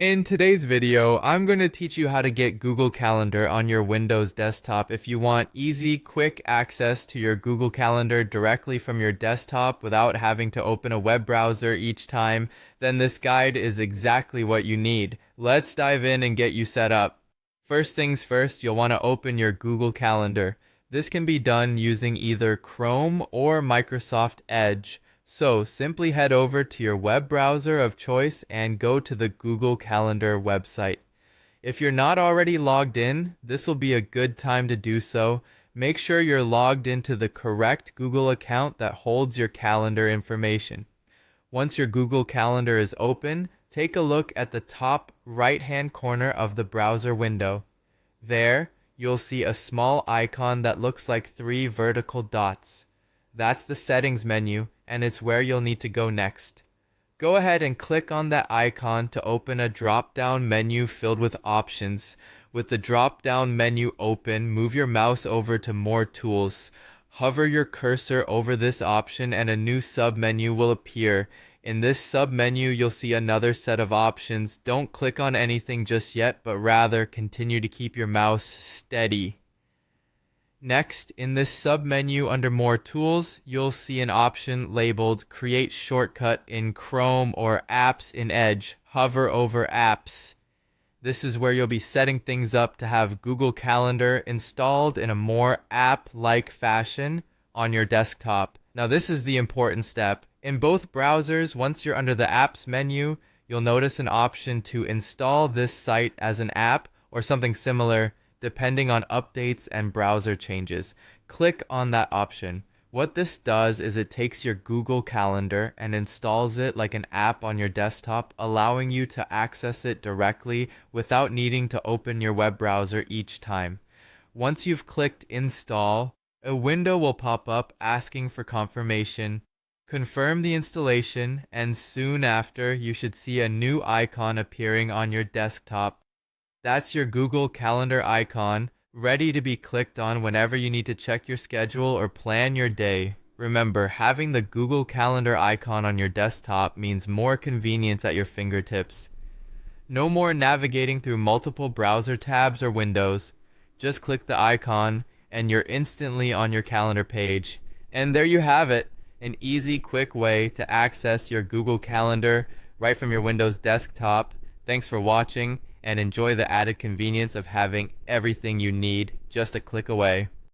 In today's video, I'm going to teach you how to get Google Calendar on your Windows desktop. If you want easy, quick access to your Google Calendar directly from your desktop without having to open a web browser each time, then this guide is exactly what you need. Let's dive in and get you set up. First things first, you'll want to open your Google Calendar. This can be done using either Chrome or Microsoft Edge. So simply head over to your web browser of choice and go to the Google Calendar website. If you're not already logged in, this will be a good time to do so. Make sure you're logged into the correct Google account that holds your calendar information. Once your Google Calendar is open, take a look at the top right-hand corner of the browser window. There, you'll see a small icon that looks like three vertical dots. That's the settings menu, and it's where you'll need to go next. Go ahead and click on that icon to open a drop-down menu filled with options. With the drop-down menu open, move your mouse over to More Tools. Hover your cursor over this option and a new sub-menu will appear. In this sub-menu, you'll see another set of options. Don't click on anything just yet, but rather continue to keep your mouse steady. Next, in this sub-menu under More Tools, you'll see an option labeled Create Shortcut in Chrome or Apps in Edge. Hover over Apps. This is where you'll be setting things up to have Google Calendar installed in a more app-like fashion on your desktop. Now this is the important step. In both browsers, once you're under the Apps menu, you'll notice an option to install this site as an app or something similar depending on updates and browser changes. Click on that option. What this does is it takes your Google Calendar and installs it like an app on your desktop, allowing you to access it directly without needing to open your web browser each time. Once you've clicked install, a window will pop up asking for confirmation. Confirm the installation, and soon after you should see a new icon appearing on your desktop. That's your Google Calendar icon, ready to be clicked on whenever you need to check your schedule or plan your day. Remember, having the Google Calendar icon on your desktop means more convenience at your fingertips. No more navigating through multiple browser tabs or windows. Just click the icon and you're instantly on your calendar page. And there you have it, an easy, quick way to access your Google Calendar right from your Windows desktop. Thanks for watching, and enjoy the added convenience of having everything you need just a click away.